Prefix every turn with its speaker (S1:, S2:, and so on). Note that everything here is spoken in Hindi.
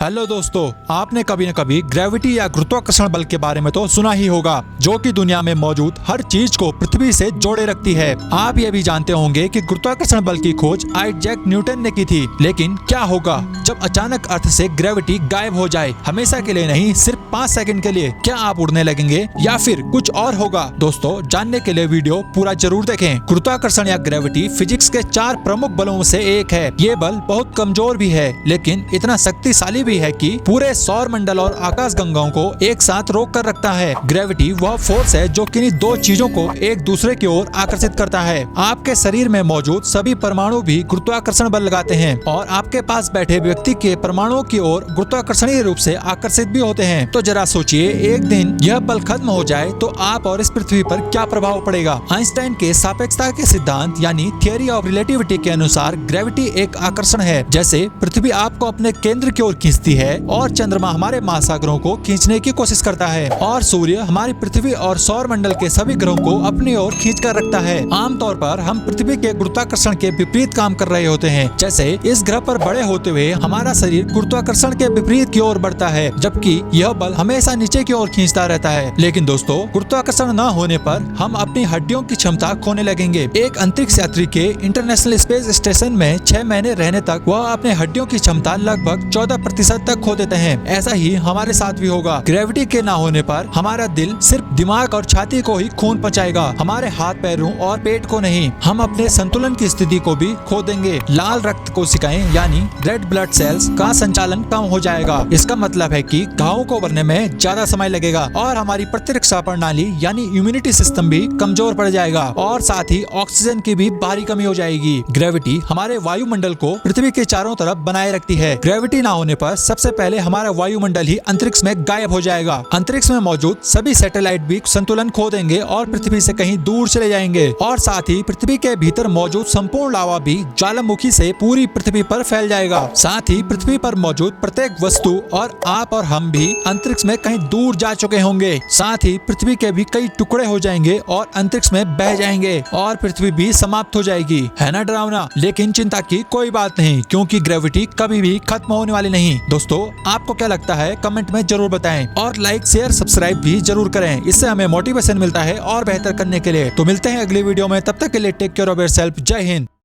S1: हेलो दोस्तों, आपने कभी न कभी ग्रेविटी या गुरुत्वाकर्षण बल के बारे में तो सुना ही होगा, जो कि दुनिया में मौजूद हर चीज को पृथ्वी से जोड़े रखती है। आप ये भी जानते होंगे कि गुरुत्वाकर्षण बल की खोज आइजैक न्यूटन ने की थी। लेकिन क्या होगा जब अचानक अर्थ से ग्रेविटी गायब हो जाए, हमेशा के लिए नहीं, सिर्फ 5 सेकंड के लिए? क्या आप उड़ने लगेंगे या फिर कुछ और होगा? दोस्तों, जानने के लिए वीडियो पूरा जरूर देखें। गुरुत्वाकर्षण या ग्रेविटी फिजिक्स के 4 प्रमुख बलों से एक है। ये बल बहुत कमजोर भी है, लेकिन इतना शक्तिशाली भी है कि पूरे सौर मंडल और आकाश गंगाओं को एक साथ रोक कर रखता है। ग्रेविटी वह फोर्स है जो किन्हीं दो चीजों को एक दूसरे की ओर आकर्षित करता है। आपके शरीर में मौजूद सभी परमाणु भी गुरुत्वाकर्षण बल लगाते हैं और आपके पास बैठे व्यक्ति के परमाणुओं की ओर गुरुत्वाकर्षणीय रूप से आकर्षित भी होते हैं। तो जरा सोचिए, एक दिन यह बल खत्म हो जाए तो आप और इस पृथ्वी पर क्या प्रभाव पड़ेगा? आइंस्टाइन के सापेक्षता के सिद्धांत यानी थियरी ऑफ रिलेटिविटी के अनुसार ग्रेविटी एक आकर्षण है। जैसे पृथ्वी आपको अपने केंद्र की ओर खींचती है और चंद्रमा हमारे महासागरों को खींचने की कोशिश करता है और सूर्य हमारी पृथ्वी और सौर मंडल के सभी ग्रहों को अपनी ओर खींच कर रखता है। आमतौर पर हम पृथ्वी के गुरुत्वाकर्षण के विपरीत काम कर रहे होते हैं। जैसे इस ग्रह पर बड़े होते हुए हमारा शरीर गुरुत्वाकर्षण के विपरीत की ओर बढ़ता है, जबकि यह बल हमेशा नीचे की ओर खींचता रहता है। लेकिन दोस्तों, गुरुत्वाकर्षण न होने पर हम अपनी हड्डियों की क्षमता खोने लगेंगे। एक अंतरिक्ष यात्री के इंटरनेशनल स्पेस स्टेशन में 6 महीने रहने तक वह अपने हड्डियों की क्षमता लगभग 14% तक खो देते हैं। ऐसा ही हमारे साथ भी होगा। ग्रेविटी के ना होने पर हमारा दिल सिर्फ दिमाग और छाती को ही खून पहुंचाएगा, हमारे हाथ पैरों और पेट को नहीं। हम अपने संतुलन की स्थिति को भी खो देंगे। लाल रक्त कोशिकाएं यानी रेड ब्लड सेल्स का संचालन कम हो जाएगा। इसका मतलब है कि घावों को भरने में ज्यादा समय लगेगा और हमारी प्रतिरक्षा प्रणाली यानी इम्यूनिटी सिस्टम भी कमजोर पड़ जाएगा और साथ ही ऑक्सीजन की भी भारी कमी हो जाएगी। ग्रेविटी हमारे वायुमंडल को पृथ्वी के चारों तरफ बनाए रखती है। ग्रेविटी ना होने पर सबसे पहले हमारा वायुमंडल ही अंतरिक्ष में गायब हो जाएगा। अंतरिक्ष में मौजूद सभी सैटेलाइट भी संतुलन खो देंगे और पृथ्वी से कहीं दूर चले जाएंगे और साथ ही पृथ्वी के भीतर मौजूद संपूर्ण लावा भी ज्वालामुखी से पूरी पृथ्वी पर फैल जाएगा। साथ ही पृथ्वी पर मौजूद प्रत्येक वस्तु और आप और हम भी अंतरिक्ष में कहीं दूर जा चुके होंगे। साथ ही पृथ्वी के भी कई टुकड़े हो जाएंगे और अंतरिक्ष में बह जाएंगे और पृथ्वी भी समाप्त हो जाएगी। है ना डरावना? लेकिन चिंता की कोई बात नहीं, क्योंकि ग्रेविटी कभी भी खत्म होने वाली नहीं। दोस्तों, आपको क्या लगता है कमेंट में जरूर बताएं और लाइक शेयर सब्सक्राइब भी जरूर करें। इससे हमें मोटिवेशन मिलता है और बेहतर करने के लिए। तो मिलते हैं अगली वीडियो में, तब तक के लिए टेक केयर ऑफ योरसेल्फ। जय हिंद।